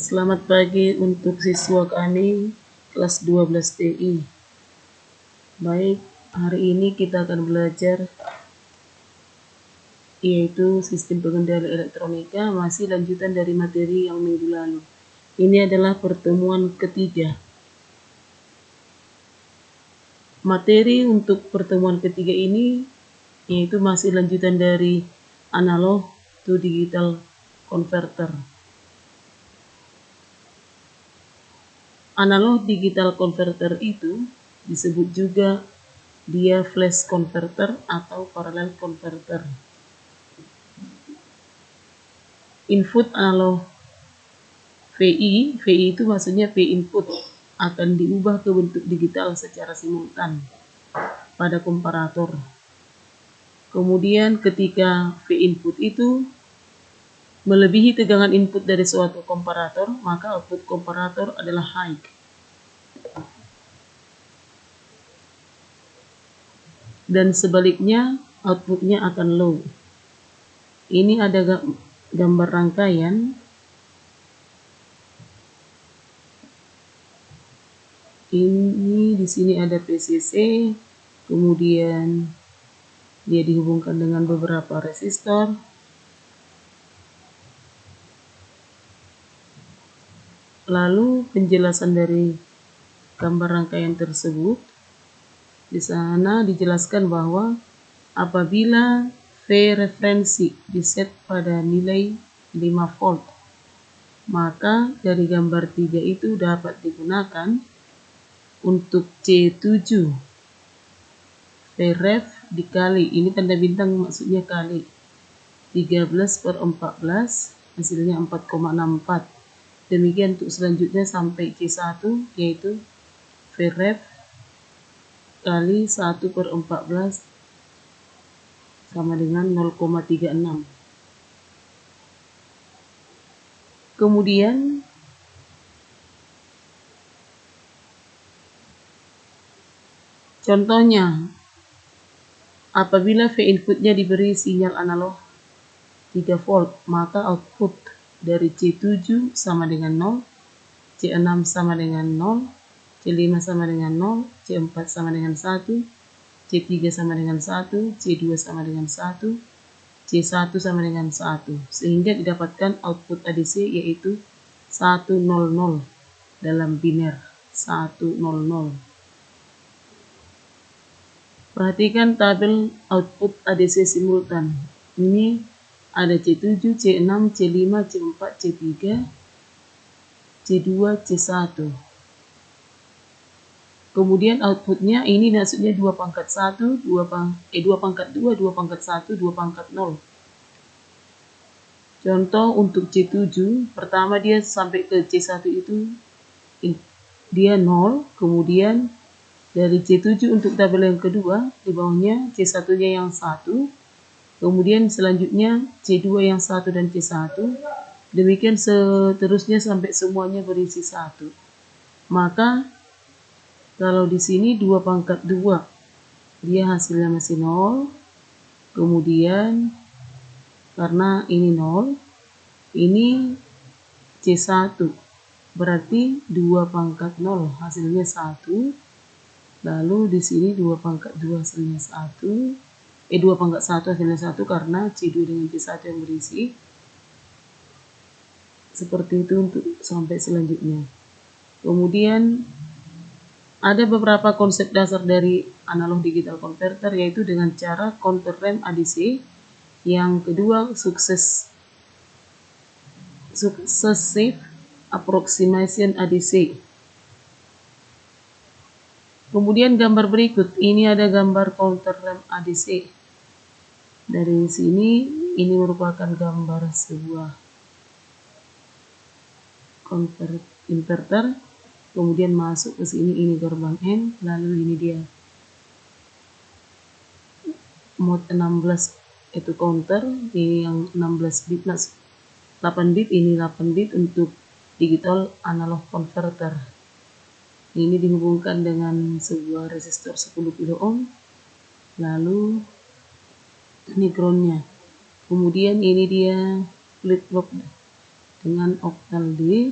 Selamat pagi untuk siswa kami kelas 12 TI. Baik, hari ini kita akan belajar yaitu sistem pengendali elektronika, masih lanjutan dari materi yang minggu lalu. Ini adalah pertemuan ketiga. Materi untuk pertemuan ketiga ini yaitu masih lanjutan dari analog to digital converter. Analog digital converter itu disebut juga dia flash converter atau parallel converter. Input analog VI itu maksudnya V input akan diubah ke bentuk digital secara simultan pada komparator. Kemudian ketika V input itu melebihi tegangan input dari suatu komparator, maka output komparator adalah high. Dan sebaliknya outputnya akan low. Ini ada gambar rangkaian. Ini di sini ada PCC, kemudian dia dihubungkan dengan beberapa resistor. Lalu penjelasan dari gambar rangkaian tersebut, di sana dijelaskan bahwa apabila V referensi diset pada nilai 5 volt, maka dari gambar 3 itu dapat digunakan untuk C7 Vref dikali, ini tanda bintang maksudnya kali 13/14 hasilnya 4,64. Demikian untuk selanjutnya sampai C1 yaitu Vref kali 1/14 sama dengan 0,36. Kemudian contohnya, apabila V inputnya diberi sinyal analog 3 volt, maka output dari C7 sama dengan 0, C6 sama dengan 0, C5 sama dengan 0, C4 sama dengan 1, C3 sama dengan 1, C2 sama dengan 1, C1 sama dengan 1, sehingga didapatkan output ADC yaitu 100 dalam biner 100. Perhatikan tabel output ADC simultan. Ini ada C7, C6, C5, C4, C3, C2, C1. Kemudian outputnya ini maksudnya 2/1, 2/2, 2/1, 2/0. Contoh untuk C7, pertama dia sampai ke C1 itu dia 0, kemudian dari C7 untuk tabel yang kedua, di bawahnya C1-nya yang 1, kemudian selanjutnya C2 yang 1 dan C1, demikian seterusnya sampai semuanya berisi 1. Maka kalau di sini 2/2, dia hasilnya masih 0, kemudian karena ini 0, ini C1, berarti 2/0 hasilnya 1, lalu di sini 2/2 hasilnya 1, 2/1 hasilnya 1 karena C2 dengan C1 yang berisi. Seperti itu untuk sampai selanjutnya. Kemudian ada beberapa konsep dasar dari analog digital converter, yaitu dengan cara counter ramp ADC, yang kedua successive approximation ADC. Kemudian gambar berikut, ini ada gambar counter ramp ADC. Dari sini ini merupakan gambar sebuah inverter. Kemudian masuk ke sini, ini gerbang N, lalu ini dia mode 16 itu counter, ini yang 16 bit, 8 bit, ini 8 bit untuk digital analog converter. Ini dihubungkan dengan sebuah resistor 10 kilo ohm, lalu ini groundnya. Kemudian ini dia flip flop dengan oktal D,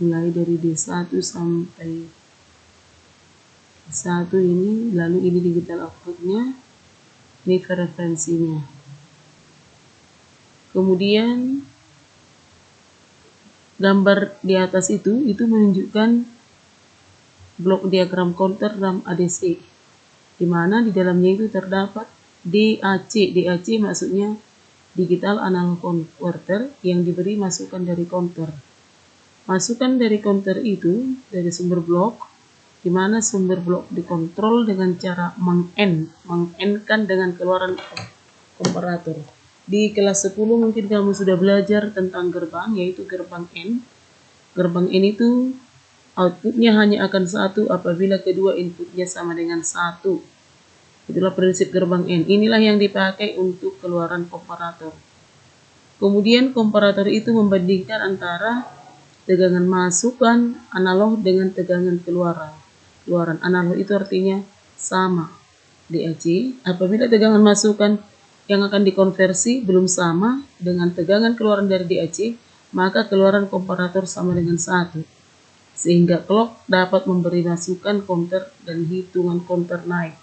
mulai dari D1 sampai D1 ini, lalu ini digital outputnya, ini referensinya. Kemudian gambar di atas itu menunjukkan blok diagram counter RAM ADC, di mana di dalamnya itu terdapat DAC. DAC maksudnya digital analog converter yang diberi masukan dari counter. Masukan dari counter itu dari sumber blok, di mana sumber blok dikontrol dengan cara meng-AND-kan dengan keluaran komparator. Di kelas 10 mungkin kamu sudah belajar tentang gerbang, yaitu gerbang AND. Gerbang AND itu outputnya hanya akan 1 apabila kedua inputnya sama dengan 1. Itulah prinsip gerbang AND. Inilah yang dipakai untuk keluaran komparator. Kemudian komparator itu membandingkan antara tegangan masukan analog dengan tegangan keluaran. Keluaran analog itu artinya sama DAC. Apabila tegangan masukan yang akan dikonversi belum sama dengan tegangan keluaran dari DAC, maka keluaran komparator sama dengan 1. Sehingga clock dapat memberi masukan counter dan hitungan counter naik.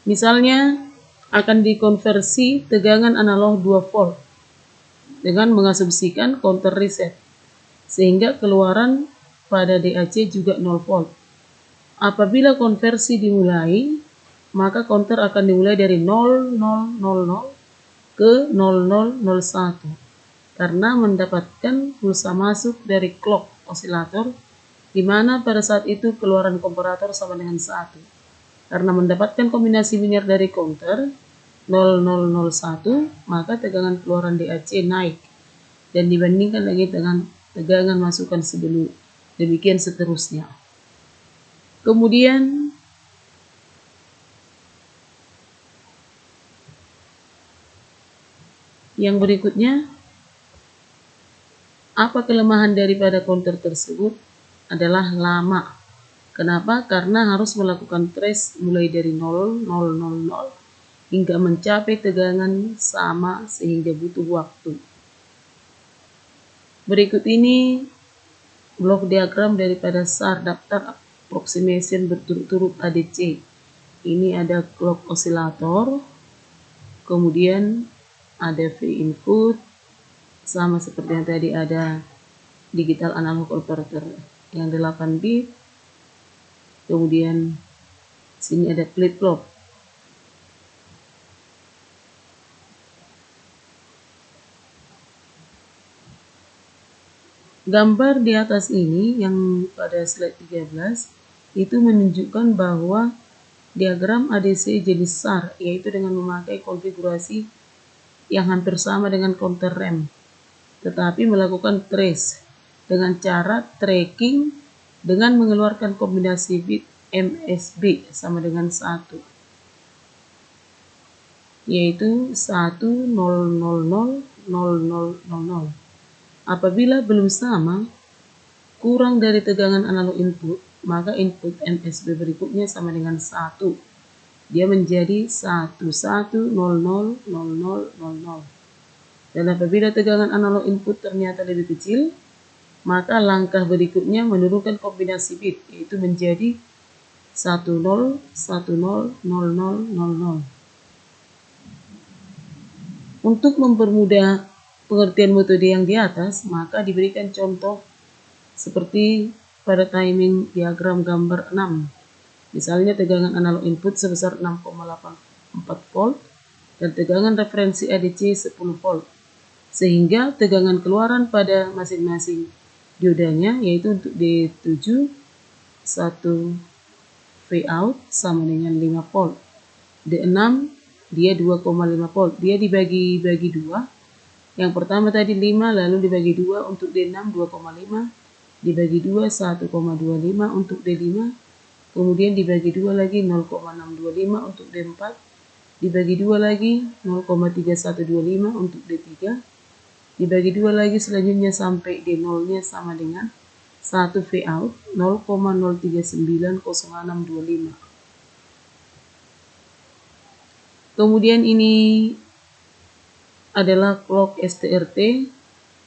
Misalnya akan dikonversi tegangan analog 2 volt dengan mengasumsikan counter reset, sehingga keluaran pada DAC juga 0 volt. Apabila konversi dimulai, maka counter akan dimulai dari 0000 ke 0001 karena mendapatkan pulsa masuk dari clock osilator, di mana pada saat itu keluaran komparator sama dengan 1. Karena mendapatkan kombinasi linear dari counter 0001, maka tegangan keluaran DAC naik dan dibandingkan lagi dengan tegangan masukan sebelum. Demikian seterusnya. Kemudian yang berikutnya, apa kelemahan daripada counter tersebut adalah lama. Kenapa? Karena harus melakukan trace mulai dari 0000 hingga mencapai tegangan sama sehingga butuh waktu. Berikut ini blok diagram daripada SAR, daftar approximation berturut-turut ADC. Ini ada clock osilator, kemudian ada V input, sama seperti yang tadi ada digital analog converter yang 8 bit, kemudian sini ada flip-flop. Gambar di atas ini yang pada slide 13 itu menunjukkan bahwa diagram ADC jenis SAR, yaitu dengan memakai konfigurasi yang hampir sama dengan counter RAM, tetapi melakukan trace dengan cara tracking dengan mengeluarkan kombinasi bit MSB sama dengan 1, yaitu 10000000. Apabila belum sama, kurang dari tegangan analog input, maka input MSB berikutnya sama dengan 1. Dia menjadi 11000000. Dan apabila tegangan analog input ternyata lebih kecil, maka langkah berikutnya menurunkan kombinasi bit, yaitu menjadi 10100000. Untuk mempermudah pengertian metode yang di atas, maka diberikan contoh seperti pada timing diagram gambar 6. Misalnya tegangan analog input sebesar 6,84 volt dan tegangan referensi ADC 10 volt. Sehingga tegangan keluaran pada masing-masing diodanya, yaitu untuk D7 1 V out sama dengan 5 volt. D6 dia 2,5 volt. Dia dibagi 2. Yang pertama tadi 5, lalu dibagi 2 untuk D6 2,5, dibagi 2 1,25 untuk D5, kemudian dibagi 2 lagi 0,625 untuk D4, dibagi 2 lagi 0,3125 untuk D3, dibagi 2 lagi selanjutnya sampai D0-nya sama dengan 1 V out 0,0390625. Kemudian ini adalah clock STRT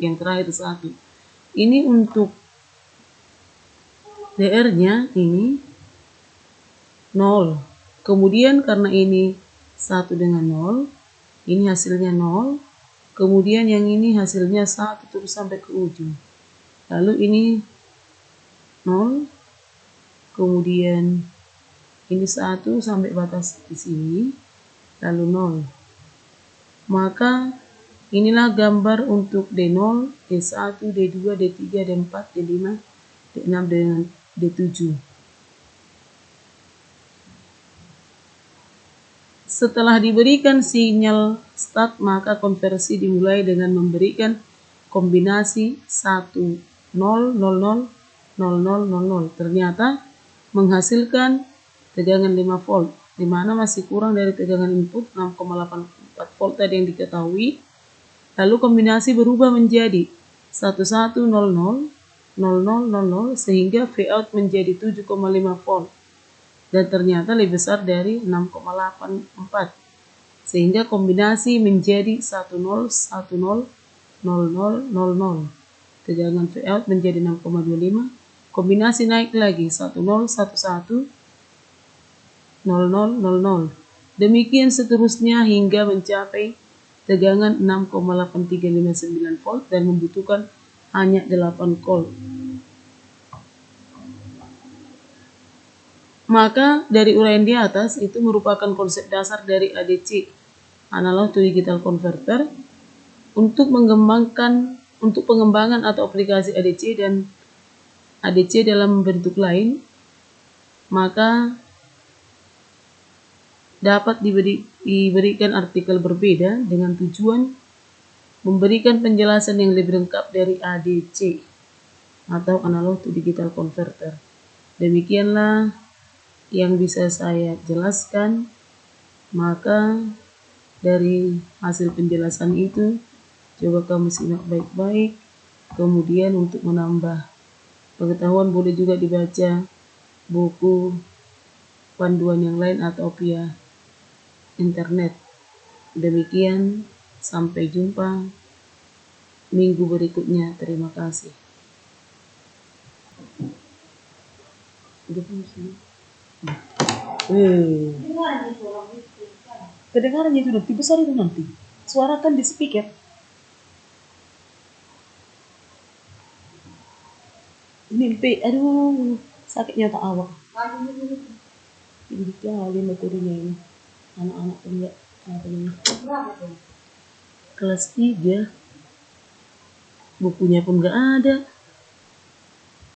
yang terakhir 1. Ini untuk DR-nya ini 0. Kemudian karena ini 1 dengan 0, ini hasilnya 0. Kemudian yang ini hasilnya 1 terus sampai ke ujung. Lalu ini 0. Kemudian ini 1 sampai batas di sini. Lalu 0. Maka inilah gambar untuk D0, D1, D2, D3, D4, D5, D6, dan D7. Setelah diberikan sinyal start, maka konversi dimulai dengan memberikan kombinasi 1, 0, 0, 0, 0, 0, 0, 0. Ternyata menghasilkan tegangan 5 volt, di mana masih kurang dari tegangan input 6,84 volt tadi yang diketahui. Lalu kombinasi berubah menjadi 1100, 00, 00, sehingga Vout menjadi 7,5 volt. Dan ternyata lebih besar dari 6,84. Sehingga kombinasi menjadi 10, 10, 00, 00. Tegangan Vout menjadi 6,25. Kombinasi naik lagi 10, 11, 00, 00. Demikian seterusnya hingga mencapai tegangan 6,8359 volt dan membutuhkan hanya 8 volt. Maka dari uraian di atas itu merupakan konsep dasar dari ADC, analog to digital converter, untuk pengembangan atau aplikasi ADC dan ADC dalam bentuk lain, maka dapat diberikan artikel berbeda dengan tujuan memberikan penjelasan yang lebih lengkap dari ADC atau analog to digital converter. Demikianlah yang bisa saya jelaskan. Maka dari hasil penjelasan itu coba kamu simak baik-baik. Kemudian untuk menambah pengetahuan boleh juga dibaca buku panduan yang lain atau via internet. Demikian, sampai jumpa minggu berikutnya. Terima kasih. Kedengarannya itu nanti besar itu nanti. Suarakan di speaker. Mimpi, aduh, sakitnya tak awak. Ini kali materinya ini. Anak-anak enggak apa ini. Kelas 3. Bukunya pun enggak ada.